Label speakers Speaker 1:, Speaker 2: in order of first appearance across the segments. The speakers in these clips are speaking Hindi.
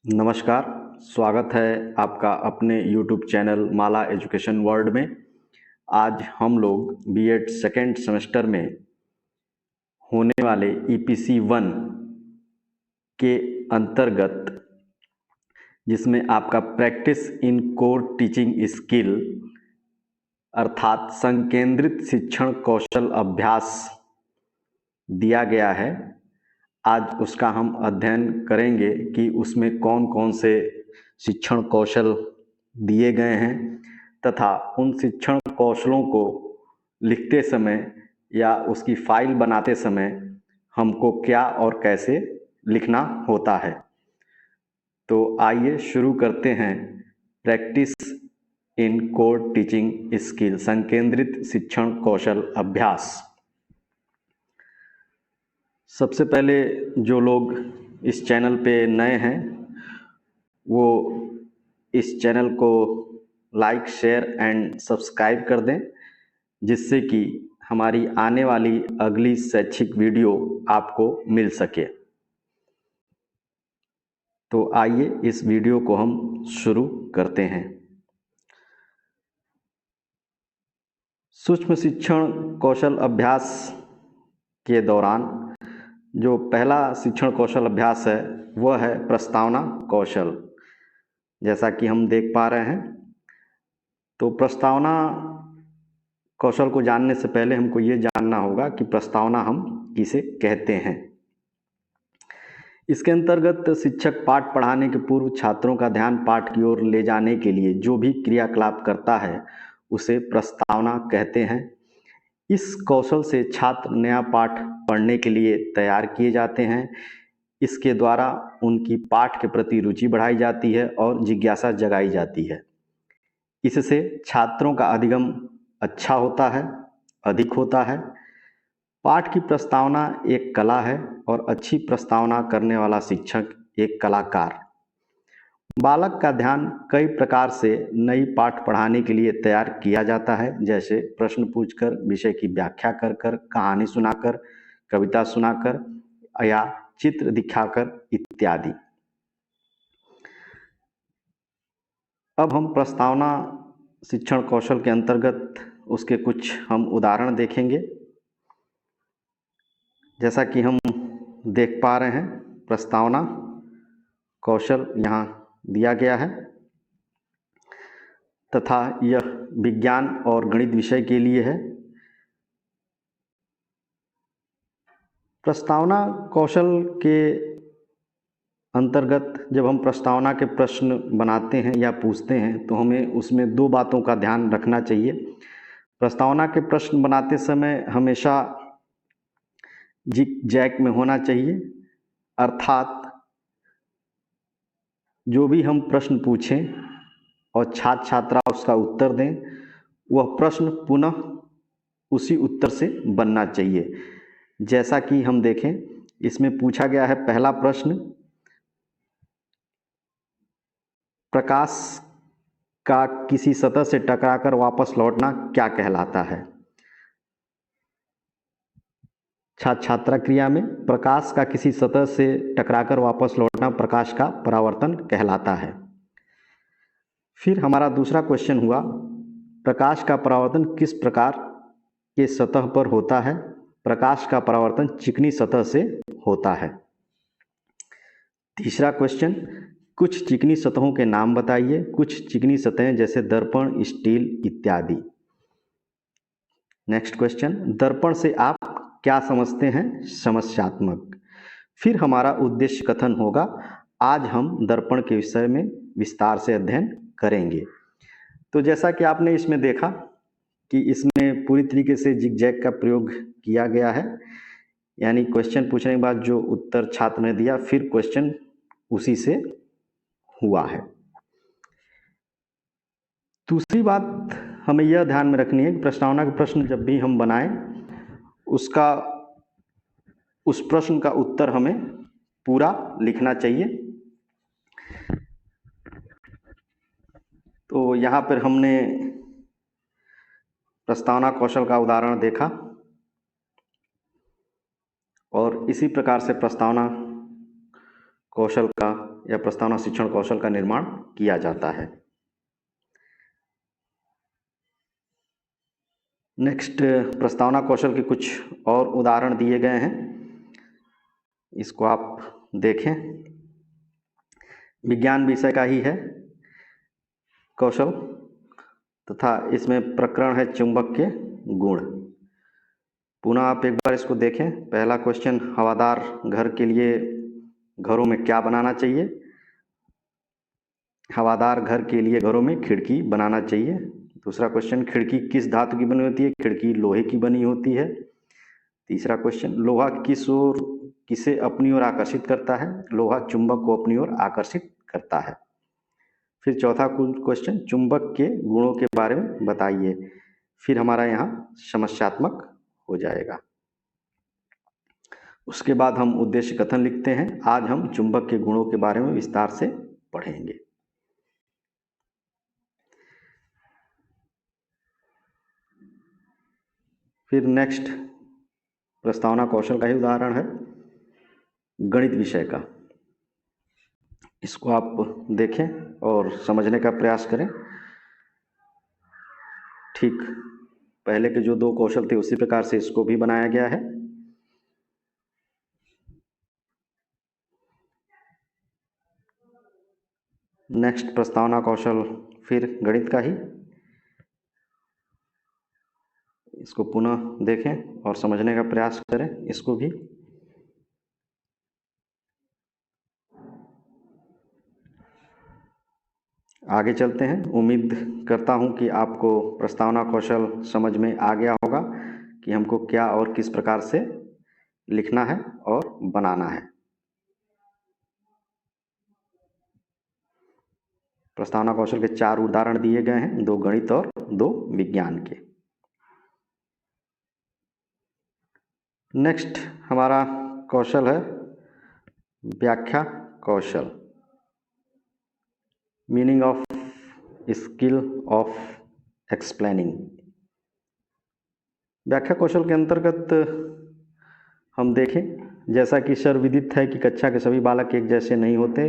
Speaker 1: नमस्कार, स्वागत है आपका अपने YouTube चैनल माला एजुकेशन वर्ल्ड में। आज हम लोग बीएड सेकेंड सेमेस्टर में होने वाले EPC 1 के अंतर्गत, जिसमें आपका practice in core teaching skill अर्थात संकेंद्रित शिक्षण कौशल अभ्यास दिया गया है। आज उसका हम अध्ययन करेंगे कि उसमें कौन कौन से शिक्षण कौशल दिए गए हैं तथा उन शिक्षण कौशलों को लिखते समय या उसकी फाइल बनाते समय हमको क्या और कैसे लिखना होता है। तो आइए शुरू करते हैं practice in core teaching skill संकेंद्रित शिक्षण कौशल अभ्यास। सबसे पहले जो लोग इस चैनल पे नए हैं वो इस चैनल को लाइक, शेयर एंड सब्सक्राइब कर दें, जिससे कि हमारी आने वाली अगली शैक्षिक वीडियो आपको मिल सके। तो आइए इस वीडियो को हम शुरू करते हैं। सूक्ष्म शिक्षण कौशल अभ्यास के दौरान जो पहला शिक्षण कौशल अभ्यास है वह है प्रस्तावना कौशल। जैसा कि हम देख पा रहे हैं, तो प्रस्तावना कौशल को जानने से पहले हमको ये जानना होगा कि प्रस्तावना हम किसे कहते हैं। इसके अंतर्गत शिक्षक पाठ पढ़ाने के पूर्व छात्रों का ध्यान पाठ की ओर ले जाने के लिए जो भी क्रियाकलाप करता है उसे प्रस्तावना कहते हैं। इस कौशल से छात्र नया पाठ पढ़ने के लिए तैयार किए जाते हैं। इसके द्वारा उनकी पाठ के प्रति रुचि बढ़ाई जाती है और जिज्ञासा जगाई जाती है। इससे छात्रों का अधिगम अच्छा होता है, अधिक होता है। पाठ की प्रस्तावना एक कला है और अच्छी प्रस्तावना करने वाला शिक्षक एक कलाकार। बालक का ध्यान कई प्रकार से नई पाठ पढ़ाने के लिए तैयार किया जाता है, जैसे प्रश्न पूछकर, विषय की व्याख्या कर कर, कहानी सुनाकर, कविता सुनाकर या चित्र दिखाकर इत्यादि। अब हम प्रस्तावना शिक्षण कौशल के अंतर्गत उसके कुछ हम उदाहरण देखेंगे। जैसा कि हम देख पा रहे हैं, प्रस्तावना कौशल यहाँ दिया गया है तथा यह विज्ञान और गणित विषय के लिए है। प्रस्तावना कौशल के अंतर्गत जब हम प्रस्तावना के प्रश्न बनाते हैं या पूछते हैं तो हमें उसमें दो बातों का ध्यान रखना चाहिए। प्रस्तावना के प्रश्न बनाते समय हमेशा जिग जैग में होना चाहिए, अर्थात जो भी हम प्रश्न पूछें और छात्र छात्रा उसका उत्तर दें, वह प्रश्न पुनः उसी उत्तर से बनना चाहिए। जैसा कि हम देखें, इसमें पूछा गया है पहला प्रश्न, प्रकाश का किसी सतह से टकराकर वापस लौटना क्या कहलाता है। छात्र छात्रा क्रिया में प्रकाश का किसी सतह से टकराकर वापस लौटना प्रकाश का परावर्तन कहलाता है। फिर हमारा दूसरा क्वेश्चन हुआ, प्रकाश का परावर्तन किस प्रकार के सतह पर होता है। प्रकाश का परावर्तन चिकनी सतह से होता है। तीसरा क्वेश्चन, कुछ चिकनी सतहों के नाम बताइए। कुछ चिकनी सतहें जैसे दर्पण, स्टील इत्यादि। नेक्स्ट क्वेश्चन, दर्पण से आप क्या समझते हैं। समस्यात्मक। फिर हमारा उद्देश्य कथन होगा। आज हम दर्पण के विषय में विस्तार से अध्ययन करेंगे। तो जैसा कि आपने इसमें देखा कि इसमें पूरी तरीके से जिग जैग का प्रयोग किया गया है, यानी क्वेश्चन पूछने के बाद जो उत्तर छात्र ने दिया फिर क्वेश्चन उसी से हुआ है। दूसरी बात हमें यह ध्यान में रखनी है कि प्रस्तावना के प्रश्न जब भी हम बनाएं उस प्रश्न का उत्तर हमें पूरा लिखना चाहिए। तो यहाँ पर हमने प्रस्तावना कौशल का उदाहरण देखा और इसी प्रकार से प्रस्तावना कौशल का या प्रस्तावना शिक्षण कौशल का निर्माण किया जाता है। नेक्स्ट, प्रस्तावना कौशल के कुछ और उदाहरण दिए गए हैं, इसको आप देखें। विज्ञान विषय का ही है कौशल, तथा इसमें प्रकरण है चुंबक के गुण। पुनः आप एक बार इसको देखें। पहला क्वेश्चन, हवादार घर के लिए घरों में क्या बनाना चाहिए? हवादार घर के लिए घरों में खिड़की बनाना चाहिए। दूसरा क्वेश्चन, खिड़की किस धातु की बनी होती है? खिड़की लोहे की बनी होती है। तीसरा क्वेश्चन, लोहा किसे अपनी ओर आकर्षित करता है? लोहा चुंबक को अपनी ओर आकर्षित करता है। फिर चौथा क्वेश्चन, चुंबक के गुणों के बारे में बताइए। फिर हमारा यहाँ समस्यात्मक हो जाएगा। उसके बाद हम उद्देश्य कथन लिखते हैं। आज हम चुंबक के गुणों के बारे में विस्तार से पढ़ेंगे। फिर नेक्स्ट, प्रस्तावना कौशल का ही उदाहरण है गणित विषय का। इसको आप देखें और समझने का प्रयास करें। ठीक पहले के जो दो कौशल थे उसी प्रकार से इसको भी बनाया गया है। नेक्स्ट, प्रस्तावना कौशल फिर गणित का ही, इसको पुनः देखें और समझने का प्रयास करें इसको भी। आगे चलते हैं। उम्मीद करता हूं कि आपको प्रस्तावना कौशल समझ में आ गया होगा कि हमको क्या और किस प्रकार से लिखना है और बनाना है। प्रस्तावना कौशल के 4 उदाहरण दिए गए हैं, 2 गणित और 2 विज्ञान के। नेक्स्ट हमारा कौशल है व्याख्या कौशल, meaning of skill of explaining. व्याख्या कौशल के अंतर्गत हम देखें, जैसा कि सर्वविदित है कि कक्षा के सभी बालक एक जैसे नहीं होते,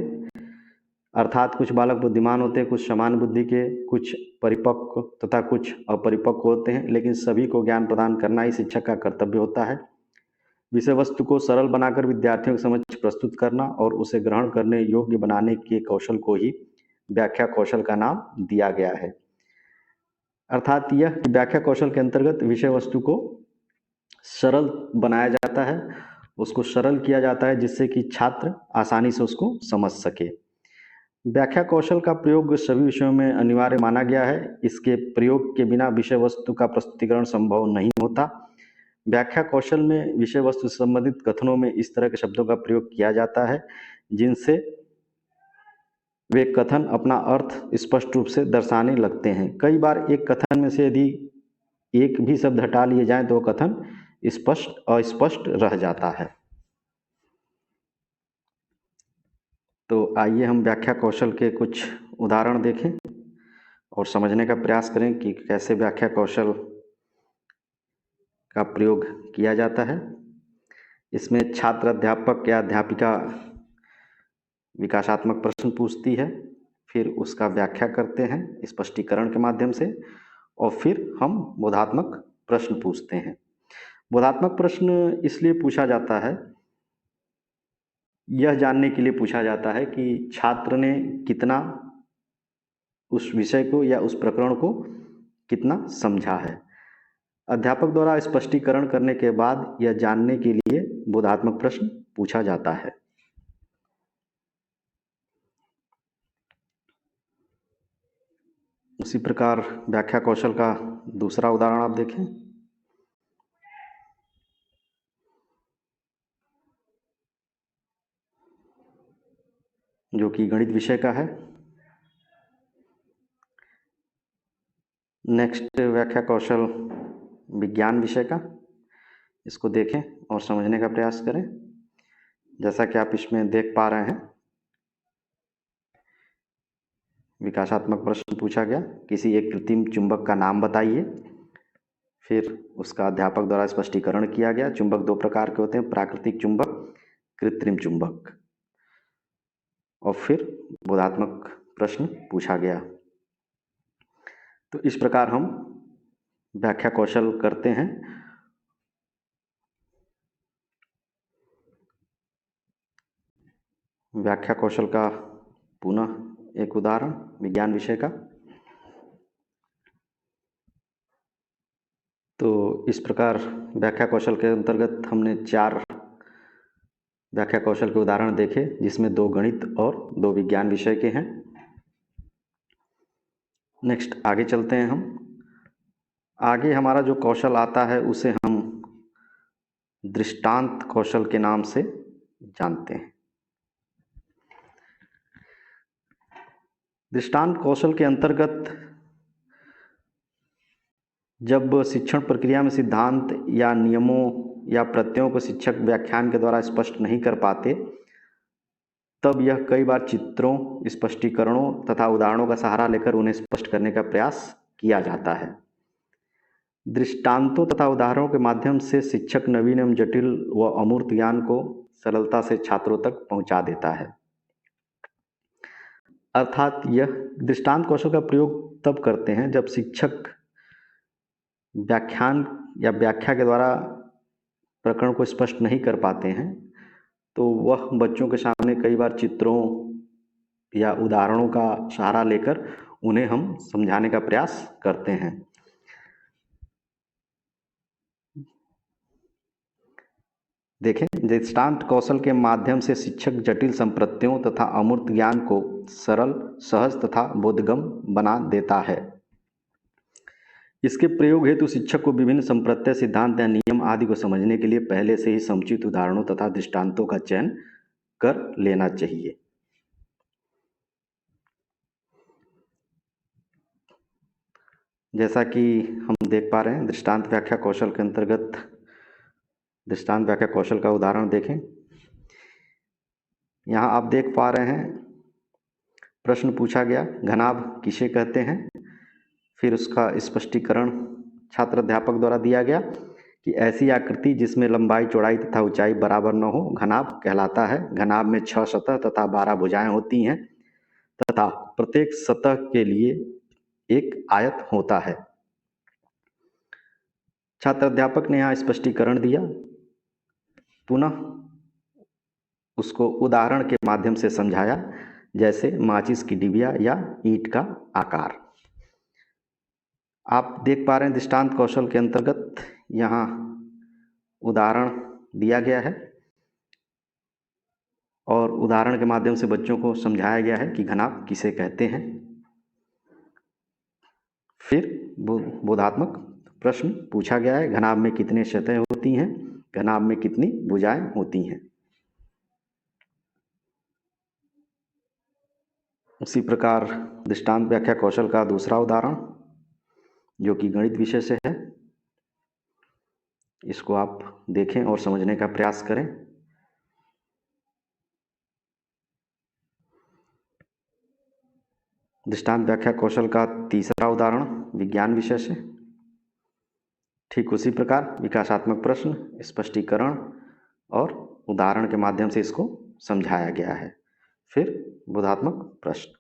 Speaker 1: अर्थात कुछ बालक बुद्धिमान होते हैं, कुछ समान बुद्धि के, कुछ परिपक्व तथा कुछ अपरिपक्व होते हैं, लेकिन सभी को ज्ञान प्रदान करना ही शिक्षक का कर्तव्य होता है। विषय वस्तु को सरल बनाकर विद्यार्थियों के समक्ष प्रस्तुत करना और उसे ग्रहण करने योग्य बनाने के कौशल को ही व्याख्या कौशल का नाम दिया गया है। अर्थात यह व्याख्या कौशल के अंतर्गत विषय वस्तु को सरल बनाया जाता है, उसको सरल किया जाता है जिससे कि छात्र आसानी से उसको समझ सके। व्याख्या कौशल का प्रयोग सभी विषयों में अनिवार्य माना गया है। इसके प्रयोग के बिना विषय वस्तु का प्रस्तुतिकरण संभव नहीं होता। व्याख्या कौशल में विषय वस्तु से संबंधित कथनों में इस तरह के शब्दों का प्रयोग किया जाता है जिनसे वे कथन अपना अर्थ स्पष्ट रूप से दर्शाने लगते हैं। कई बार एक कथन में से यदि एक भी शब्द हटा लिए जाएं तो कथन अस्पष्ट रह जाता है। तो आइए हम व्याख्या कौशल के कुछ उदाहरण देखें और समझने का प्रयास करें कि कैसे व्याख्या कौशल का प्रयोग किया जाता है। इसमें छात्र अध्यापक या अध्यापिका विकासात्मक प्रश्न पूछती है, फिर उसका व्याख्या करते हैं स्पष्टीकरण के माध्यम से, और फिर हम बोधात्मक प्रश्न पूछते हैं। बोधात्मक प्रश्न इसलिए पूछा जाता है, यह जानने के लिए पूछा जाता है कि छात्र ने कितना उस विषय को या उस प्रकरण को कितना समझा है। अध्यापक द्वारा स्पष्टीकरण करने के बाद यह जानने के लिए बोधात्मक प्रश्न पूछा जाता है। उसी प्रकार व्याख्या कौशल का दूसरा उदाहरण आप देखें, जो कि गणित विषय का है। नेक्स्ट, व्याख्या कौशल विज्ञान विषय का। इसको देखें और समझने का प्रयास करें। जैसा कि आप इसमें देख पा रहे हैं, विकासात्मक प्रश्न पूछा गया, किसी एक कृत्रिम चुंबक का नाम बताइए। फिर उसका अध्यापक द्वारा स्पष्टीकरण किया गया। चुंबक 2 प्रकार के होते हैं, प्राकृतिक चुंबक, कृत्रिम चुंबक। और फिर बोधात्मक प्रश्न पूछा गया। तो इस प्रकार हम व्याख्या कौशल करते हैं। व्याख्या कौशल का पुनः एक उदाहरण विज्ञान विषय का। तो इस प्रकार व्याख्या कौशल के अंतर्गत हमने 4 व्याख्या कौशल के उदाहरण देखे, जिसमें 2 गणित और 2 विज्ञान विषय के हैं। नेक्स्ट आगे चलते हैं हम। आगे हमारा जो कौशल आता है उसे हम दृष्टांत कौशल के नाम से जानते हैं। दृष्टांत कौशल के अंतर्गत जब शिक्षण प्रक्रिया में सिद्धांत या नियमों या प्रत्ययों को शिक्षक व्याख्यान के द्वारा स्पष्ट नहीं कर पाते, तब यह कई बार चित्रों, स्पष्टीकरणों तथा उदाहरणों का सहारा लेकर उन्हें स्पष्ट करने का प्रयास किया जाता है। दृष्टांतों तथा उदाहरणों के माध्यम से शिक्षक नवीन एवं जटिल व अमूर्त ज्ञान को सरलता से छात्रों तक पहुंचा देता है। अर्थात यह दृष्टांत कौशल का प्रयोग तब करते हैं जब शिक्षक व्याख्यान या व्याख्या के द्वारा प्रकरण को स्पष्ट नहीं कर पाते हैं, तो वह बच्चों के सामने कई बार चित्रों या उदाहरणों का सहारा लेकर उन्हें हम समझाने का प्रयास करते हैं। देखें, दृष्टांत कौशल के माध्यम से शिक्षक जटिल संप्रत्ययों तथा अमूर्त ज्ञान को सरल, सहज तथा बोधगम्य बना देता है। इसके प्रयोग हेतु शिक्षक को विभिन्न संप्रत्यय, सिद्धांत या नियम आदि को समझने के लिए पहले से ही समुचित उदाहरणों तथा दृष्टांतों का चयन कर लेना चाहिए। जैसा कि हम देख पा रहे हैं, दृष्टांत व्याख्या कौशल के अंतर्गत दृष्टांत व्याख्या कौशल का उदाहरण देखें। यहाँ आप देख पा रहे हैं, प्रश्न पूछा गया, घनाभ किसे कहते हैं। फिर उसका स्पष्टीकरण छात्र अध्यापक द्वारा दिया गया कि ऐसी आकृति जिसमें लंबाई, चौड़ाई तथा ऊंचाई बराबर न हो घनाभ कहलाता है। घनाभ में 6 सतह तथा 12 भुजाएं होती हैं तथा प्रत्येक सतह के लिए एक आयत होता है। छात्र अध्यापक ने यहाँ स्पष्टीकरण दिया, पुनः उसको उदाहरण के माध्यम से समझाया, जैसे माचिस की डिबिया या ईंट का आकार। आप देख पा रहे हैं दृष्टांत कौशल के अंतर्गत यहाँ उदाहरण दिया गया है और उदाहरण के माध्यम से बच्चों को समझाया गया है कि घनाभ किसे कहते हैं। फिर बोधात्मक प्रश्न पूछा गया है, घनाभ में कितने सतहें होती हैं, घनाभ में कितनी भुजाएं होती हैं। उसी प्रकार दृष्टांत व्याख्या कौशल का दूसरा उदाहरण, जो कि गणित विषय से है, इसको आप देखें और समझने का प्रयास करें। दृष्टांत व्याख्या कौशल का तीसरा उदाहरण विज्ञान विषय से। ठीक उसी प्रकार विकासात्मक प्रश्न, स्पष्टीकरण और उदाहरण के माध्यम से इसको समझाया गया है। फिर बोधात्मक प्रश्न।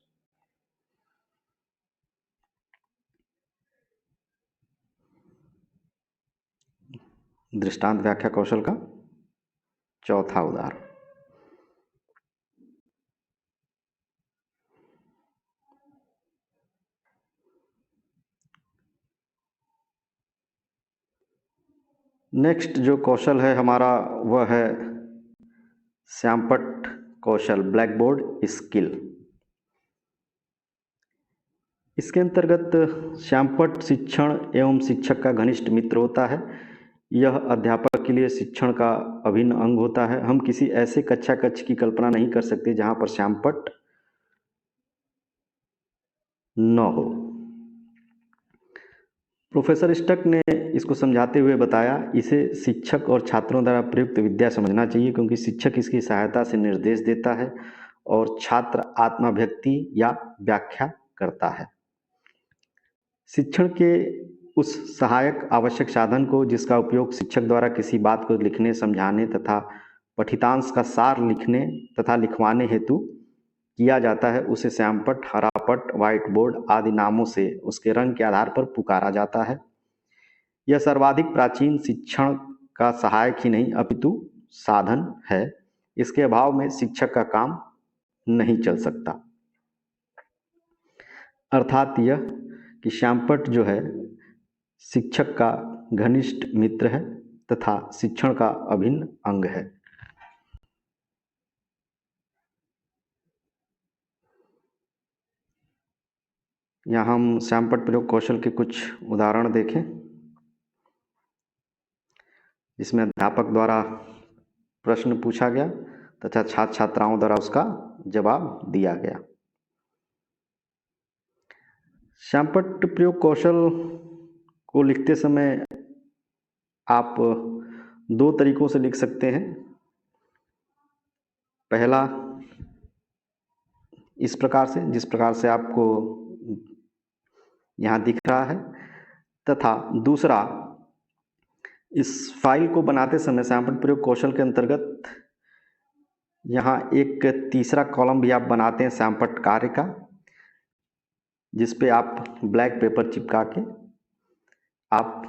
Speaker 1: दृष्टांत व्याख्या कौशल का चौथा उदाहरण, नेक्स्ट जो कौशल है हमारा वह है श्यामपट्ट कौशल, ब्लैक बोर्ड स्किल। इसके अंतर्गत श्यामपट्ट शिक्षण एवं शिक्षक का घनिष्ठ मित्र होता है। यह अध्यापक के लिए शिक्षण का अभिन्न अंग होता है। हम किसी ऐसे कक्षा कक्ष की कल्पना नहीं कर सकते जहां पर श्यामपट्ट न हो। प्रोफेसर स्टक ने इसको समझाते हुए बताया, इसे शिक्षक और छात्रों द्वारा प्रयुक्त विद्या समझना चाहिए, क्योंकि शिक्षक इसकी सहायता से निर्देश देता है और छात्र आत्माभिव्यक्ति या व्याख्या करता है। शिक्षण के उस सहायक आवश्यक साधन को जिसका उपयोग शिक्षक द्वारा किसी बात को लिखने, समझाने तथा पठितांश का सार लिखने तथा लिखवाने हेतु किया जाता है उसे श्यामपट्ट, हरापट्ट, व्हाइट बोर्ड आदि नामों से उसके रंग के आधार पर पुकारा जाता है। यह सर्वाधिक प्राचीन शिक्षण का सहायक ही नहीं अपितु साधन है। इसके अभाव में शिक्षक का काम नहीं चल सकता। अर्थात यह कि श्यामपट्ट जो है शिक्षक का घनिष्ठ मित्र है तथा शिक्षण का अभिन्न अंग है। यहाँ हम श्यामपट्ट प्रयोग कौशल के कुछ उदाहरण देखें, जिसमें अध्यापक द्वारा प्रश्न पूछा गया तथा छात्र छात्राओं द्वारा उसका जवाब दिया गया। श्यामपट्ट प्रयोग कौशल को लिखते समय आप दो तरीकों से लिख सकते हैं। पहला इस प्रकार से, जिस प्रकार से आपको यहाँ दिख रहा है, तथा दूसरा इस फाइल को बनाते समय श्यामपट्ट प्रयोग कौशल के अंतर्गत यहाँ एक तीसरा कॉलम भी आप बनाते हैं श्यामपट्ट कार्य का, जिस पे आप ब्लैक पेपर चिपका के आप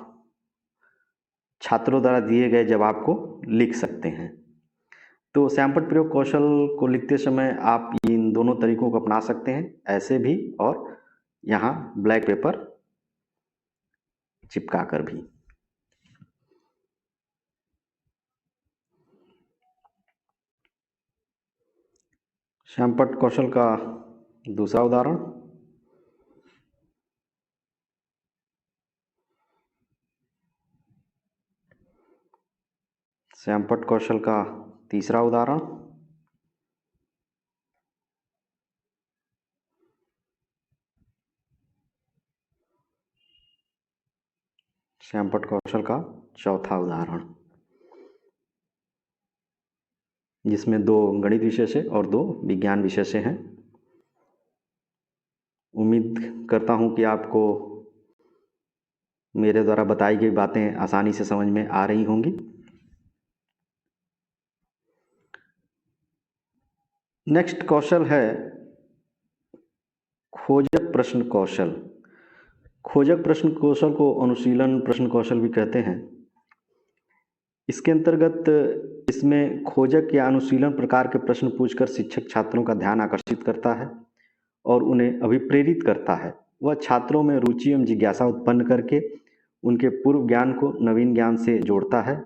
Speaker 1: छात्रों द्वारा दिए गए जवाब को लिख सकते हैं। तो श्यामपट्ट प्रयोग कौशल को लिखते समय आप इन दोनों तरीकों को अपना सकते हैं, ऐसे भी और यहाँ ब्लैक पेपर चिपका कर भी। श्यामपट्ट कौशल का दूसरा उदाहरण, श्यामपट्ट कौशल का तीसरा उदाहरण, श्यामपट्ट कौशल का चौथा उदाहरण, जिसमें दो गणित विषय से और दो विज्ञान विषय से हैं। उम्मीद करता हूं कि आपको मेरे द्वारा बताई गई बातें आसानी से समझ में आ रही होंगी। नेक्स्ट कौशल है खोजक प्रश्न कौशल। खोजक प्रश्न कौशल को अनुशीलन प्रश्न कौशल भी कहते हैं। इसके अंतर्गत इसमें खोजक या अनुशीलन प्रकार के प्रश्न पूछकर शिक्षक छात्रों का ध्यान आकर्षित करता है और उन्हें अभिप्रेरित करता है। वह छात्रों में रुचि एवं जिज्ञासा उत्पन्न करके उनके पूर्व ज्ञान को नवीन ज्ञान से जोड़ता है।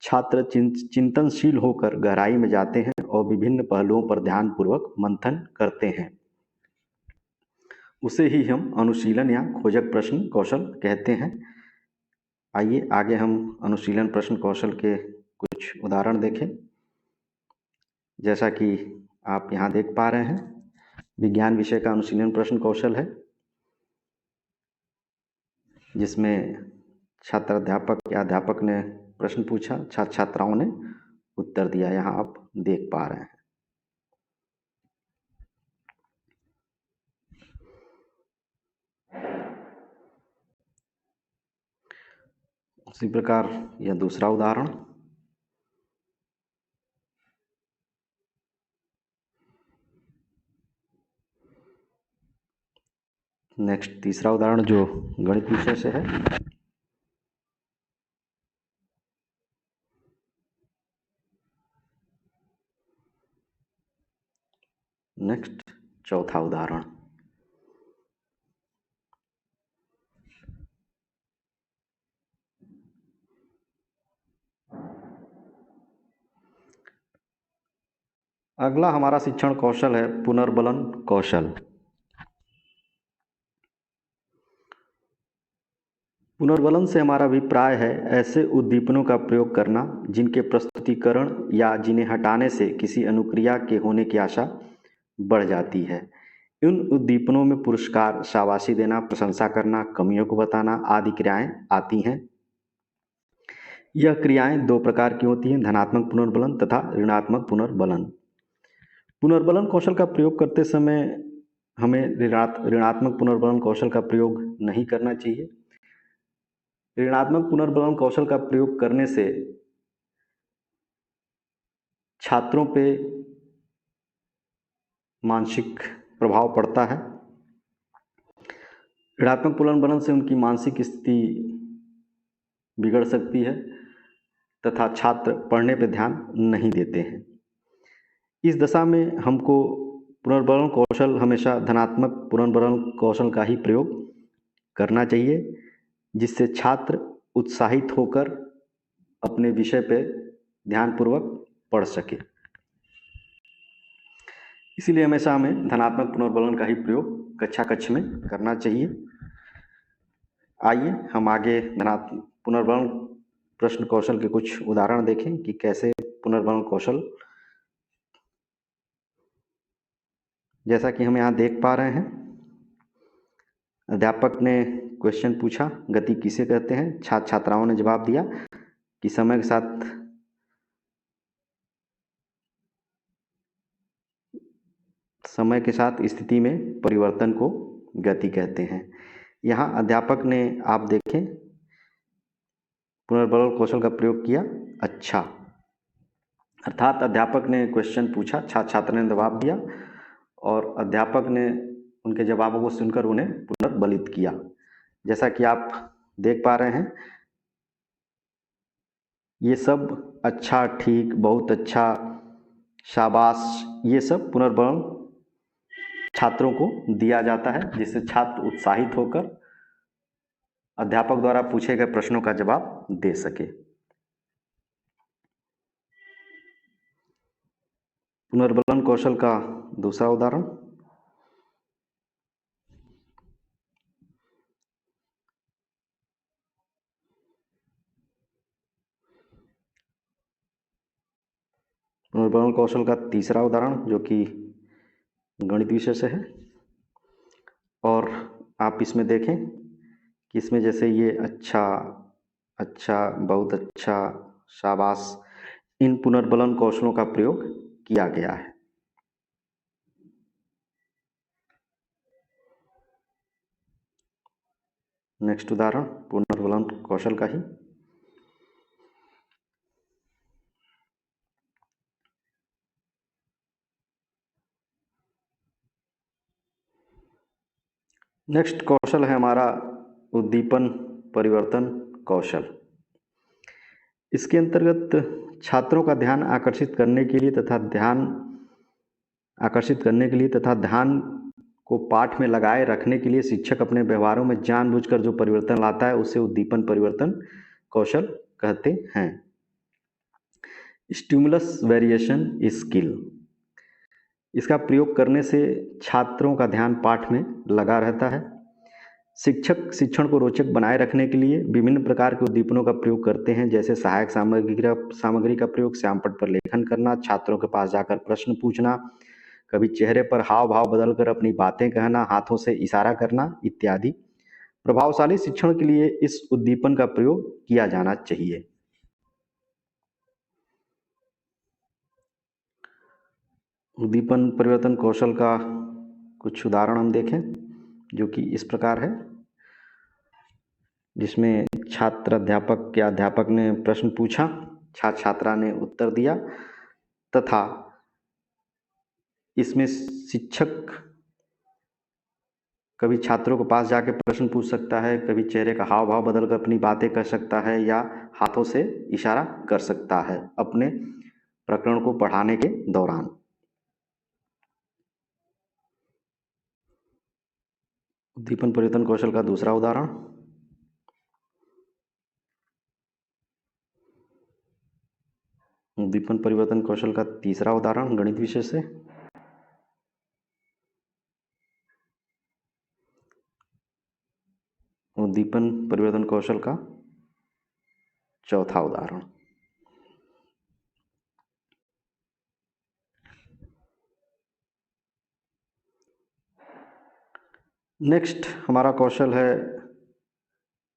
Speaker 1: छात्र चिंतनशील होकर गहराई में जाते हैं और विभिन्न पहलुओं पर ध्यानपूर्वक मंथन करते हैं। उसे ही हम अनुशीलन या खोजक प्रश्न कौशल कहते हैं। आइए आगे हम अनुशीलन प्रश्न कौशल के कुछ उदाहरण देखें। जैसा कि आप यहाँ देख पा रहे हैं, विज्ञान विषय का अनुशीलन प्रश्न कौशल है, जिसमें छात्र अध्यापक या अध्यापक ने प्रश्न पूछा, छात्र छात्राओं ने उत्तर दिया। यहाँ आप देख पा रहे हैं। उसी प्रकार यह दूसरा उदाहरण, नेक्स्ट तीसरा उदाहरण जो गणित विषय से है। नेक्स्ट चौथा उदाहरण, अगला हमारा शिक्षण कौशल है पुनर्बलन कौशल। पुनर्बलन से हमारा अभिप्राय है ऐसे उद्दीपनों का प्रयोग करना जिनके प्रस्तुतिकरण या जिन्हें हटाने से किसी अनुक्रिया के होने की आशा बढ़ जाती है। इन उद्दीपनों में पुरस्कार, शाबाशी देना, प्रशंसा करना, कमियों को बताना आदि क्रियाएं आती हैं। यह क्रियाएं दो प्रकार की होती हैं, धनात्मक पुनर्बलन तथा ऋणात्मक पुनर्बलन। पुनर्बलन कौशल का प्रयोग करते समय हमें ऋणात्मक पुनर्बलन कौशल का प्रयोग नहीं करना चाहिए। ऋणात्मक पुनर्बलन कौशल का प्रयोग करने से छात्रों पे मानसिक प्रभाव पड़ता है। ऋणात्मक पुनर्बलन से उनकी मानसिक स्थिति बिगड़ सकती है तथा छात्र पढ़ने पर ध्यान नहीं देते हैं। इस दशा में हमको पुनर्बलन कौशल हमेशा धनात्मक पुनर्बलन कौशल का ही प्रयोग करना चाहिए, जिससे छात्र उत्साहित होकर अपने विषय पर ध्यानपूर्वक पढ़ सके। इसीलिए हमेशा हमें धनात्मक पुनर्बलन का ही प्रयोग कक्षा कक्ष में करना चाहिए। आइए हम आगे धनात्मक पुनर्बलन प्रश्न कौशल के कुछ उदाहरण देखें कि कैसे पुनर्बलन कौशल, जैसा कि हम यहाँ देख पा रहे हैं, अध्यापक ने क्वेश्चन पूछा, गति किसे कहते हैं। छात्र छात्राओं ने जवाब दिया कि समय के साथ स्थिति में परिवर्तन को गति कहते हैं। यहाँ अध्यापक ने, आप देखें, पुनर्बलन कौशल का प्रयोग किया अच्छा, अर्थात अध्यापक ने क्वेश्चन पूछा, छात्र छात्र ने जवाब दिया और अध्यापक ने उनके जवाबों को सुनकर उन्हें पुनर्बलित किया। जैसा कि आप देख पा रहे हैं, ये सब अच्छा, ठीक, बहुत अच्छा, शाबाश, ये सब पुनर्बलन छात्रों को दिया जाता है, जिससे छात्र उत्साहित होकर अध्यापक द्वारा पूछे गए प्रश्नों का जवाब दे सके। पुनर्बलन कौशल का दूसरा उदाहरण, पुनर्बलन कौशल का तीसरा उदाहरण जो कि गणित विषय से है, और आप इसमें देखें कि इसमें जैसे ये अच्छा, अच्छा, बहुत अच्छा, शाबाश, इन पुनर्बलन कौशलों का प्रयोग किया गया है। नेक्स्ट उदाहरण पुनर्बलन कौशल का ही, नेक्स्ट कौशल है हमारा उद्दीपन परिवर्तन कौशल। इसके अंतर्गत छात्रों का ध्यान आकर्षित करने के लिए तथा ध्यान को पाठ में लगाए रखने के लिए शिक्षक अपने व्यवहारों में जानबूझकर जो परिवर्तन लाता है उसे उद्दीपन परिवर्तन कौशल कहते हैं। स्टिमुलस वेरिएशन स्किल, इसका प्रयोग करने से छात्रों का ध्यान पाठ में लगा रहता है। शिक्षक शिक्षण को रोचक बनाए रखने के लिए विभिन्न प्रकार के उद्दीपनों का प्रयोग करते हैं, जैसे सहायक सामग्री का प्रयोग, श्यामपट्ट पर लेखन करना, छात्रों के पास जाकर प्रश्न पूछना, कभी चेहरे पर हाव भाव बदलकर अपनी बातें कहना, हाथों से इशारा करना इत्यादि। प्रभावशाली शिक्षण के लिए इस उद्दीपन का प्रयोग किया जाना चाहिए। उद्दीपन परिवर्तन कौशल का कुछ उदाहरण हम देखें जो कि इस प्रकार है, जिसमें छात्र अध्यापक ने प्रश्न पूछा, छात्र छात्रा ने उत्तर दिया तथा इसमें शिक्षक कभी छात्रों के पास जाके प्रश्न पूछ सकता है, कभी चेहरे का हाव भाव बदलकर अपनी बातें कर सकता है या हाथों से इशारा कर सकता है अपने प्रकरण को पढ़ाने के दौरान। उद्दीपन परिवर्तन कौशल का दूसरा उदाहरण, उद्दीपन परिवर्तन कौशल का तीसरा उदाहरण गणित विषय से। उद्दीपन परिवर्तन कौशल का चौथा उदाहरण, नेक्स्ट हमारा कौशल है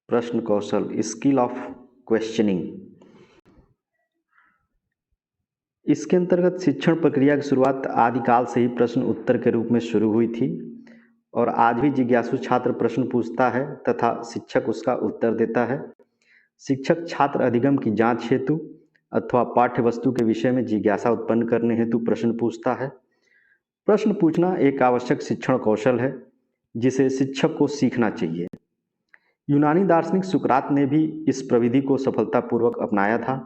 Speaker 1: प्रश्न कौशल, स्किल ऑफ क्वेश्चनिंग। इसके अंतर्गत शिक्षण प्रक्रिया की शुरुआत आदिकाल से ही प्रश्न उत्तर के रूप में शुरू हुई थी और आज भी जिज्ञासु छात्र प्रश्न पूछता है तथा शिक्षक उसका उत्तर देता है। शिक्षक छात्र अधिगम की जांच हेतु अथवा पाठ्य वस्तु के विषय में जिज्ञासा उत्पन्न करने हेतु प्रश्न पूछता है प्रश्न पूछना एक आवश्यक शिक्षण कौशल है जिसे शिक्षक को सीखना चाहिए। यूनानी दार्शनिक सुकरात ने भी इस प्रविधि को सफलतापूर्वक अपनाया था।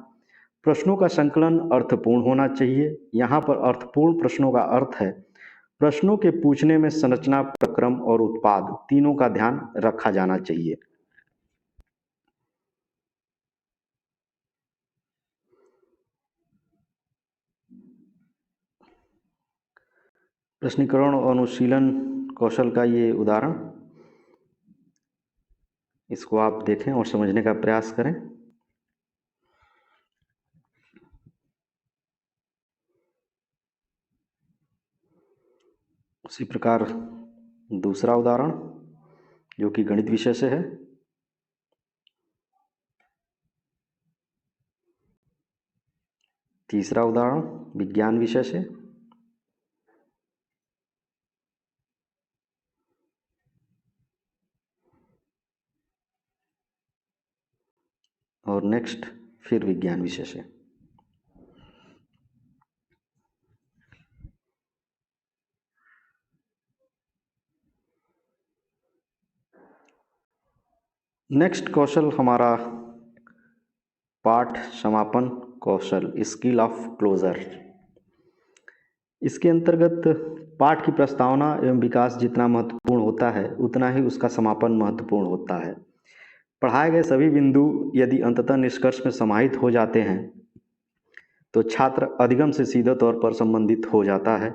Speaker 1: प्रश्नों का संकलन अर्थपूर्ण होना चाहिए। यहाँ पर अर्थपूर्ण प्रश्नों का अर्थ है प्रश्नों के पूछने में संरचना, प्रक्रम और उत्पाद तीनों का ध्यान रखा जाना चाहिए। प्रश्नीकरण और अनुशीलन कौशल का ये उदाहरण, इसको आप देखें और समझने का प्रयास करें। उसी प्रकार दूसरा उदाहरण जो कि गणित विषय से है। तीसरा उदाहरण विज्ञान विषय से। और नेक्स्ट फिर विज्ञान विषय से। नेक्स्ट कौशल हमारा पाठ समापन कौशल, स्किल ऑफ क्लोजर। इसके अंतर्गत पाठ की प्रस्तावना एवं विकास जितना महत्वपूर्ण होता है उतना ही उसका समापन महत्वपूर्ण होता है। पढ़ाए गए सभी बिंदु यदि अंततः निष्कर्ष में समाहित हो जाते हैं तो छात्र अधिगम से सीधे तौर पर संबंधित हो जाता है।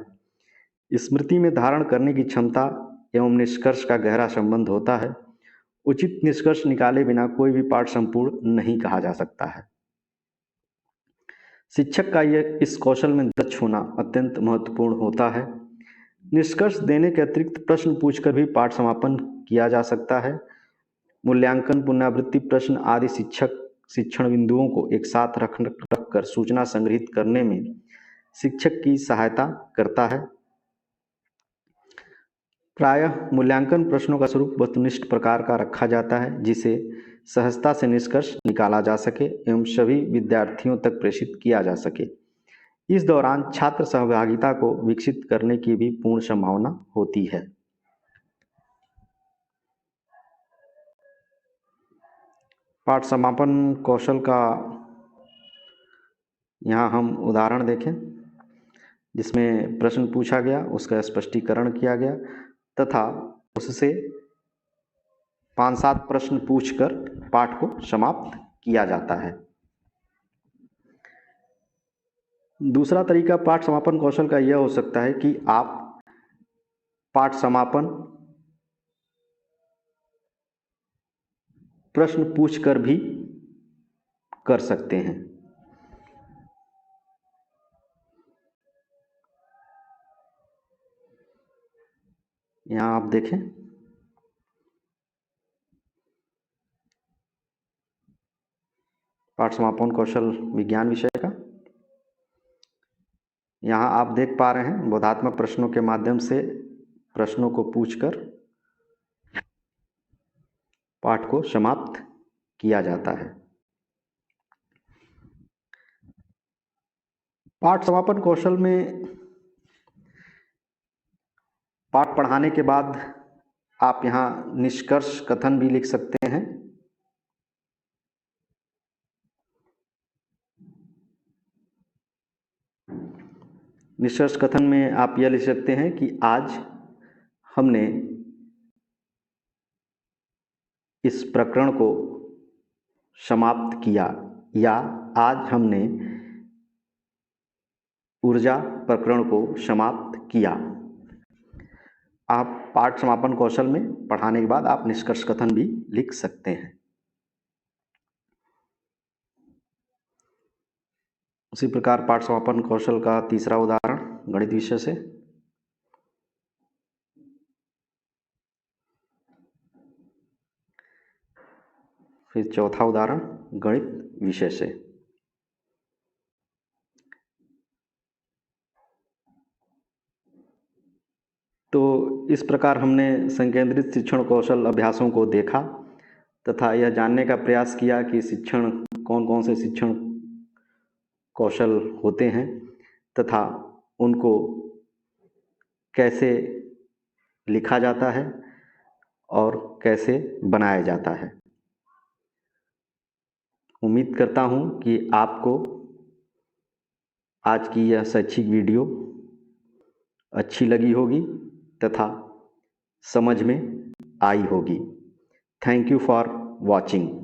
Speaker 1: स्मृति में धारण करने की क्षमता एवं निष्कर्ष का गहरा संबंध होता है। उचित निष्कर्ष निकाले बिना कोई भी पाठ संपूर्ण नहीं कहा जा सकता है। शिक्षक का यह इस कौशल में दक्ष होना अत्यंत महत्वपूर्ण होता है। निष्कर्ष देने के अतिरिक्त प्रश्न पूछकर भी पाठ समापन किया जा सकता है। मूल्यांकन, पुनरावृत्ति प्रश्न आदि शिक्षण बिंदुओं को एक साथ रखकर सूचना संग्रहित करने में शिक्षक की सहायता करता है। प्रायः मूल्यांकन प्रश्नों का स्वरूप वस्तुनिष्ठ प्रकार का रखा जाता है जिसे सहजता से निष्कर्ष निकाला जा सके एवं सभी विद्यार्थियों तक प्रेषित किया जा सके। इस दौरान छात्र सहभागिता को विकसित करने की भी पूर्ण संभावना होती है। पाठ समापन कौशल का यहाँ हम उदाहरण देखें जिसमें प्रश्न पूछा गया, उसका स्पष्टीकरण किया गया तथा उससे 5-7 प्रश्न पूछकर पाठ को समाप्त किया जाता है। दूसरा तरीका पाठ समापन कौशल का यह हो सकता है कि आप पाठ समापन प्रश्न पूछकर भी कर सकते हैं। यहाँ आप देखें पाठ समापन कौशल विज्ञान विषय का। यहाँ आप देख पा रहे हैं बोधात्मक प्रश्नों के माध्यम से प्रश्नों को पूछकर पाठ को समाप्त किया जाता है। पाठ समापन कौशल में पाठ पढ़ाने के बाद आप यहाँ निष्कर्ष कथन भी लिख सकते हैं। निष्कर्ष कथन में आप यह लिख सकते हैं कि आज हमने इस प्रकरण को समाप्त किया या आज हमने ऊर्जा प्रकरण को समाप्त किया। आप पाठ समापन कौशल में पढ़ाने के बाद आप निष्कर्ष कथन भी लिख सकते हैं। उसी प्रकार पाठ समापन कौशल का तीसरा उदाहरण गणित विषय से। फिर चौथा उदाहरण गणित विषय से। तो इस प्रकार हमने संकेंद्रित शिक्षण कौशल अभ्यासों को देखा तथा यह जानने का प्रयास किया कि शिक्षण कौन कौन से शिक्षण कौशल होते हैं तथा उनको कैसे लिखा जाता है और कैसे बनाया जाता है। उम्मीद करता हूँ कि आपको आज की यह शैक्षिक वीडियो अच्छी लगी होगी तथा समझ में आई होगी। Thank you for watching.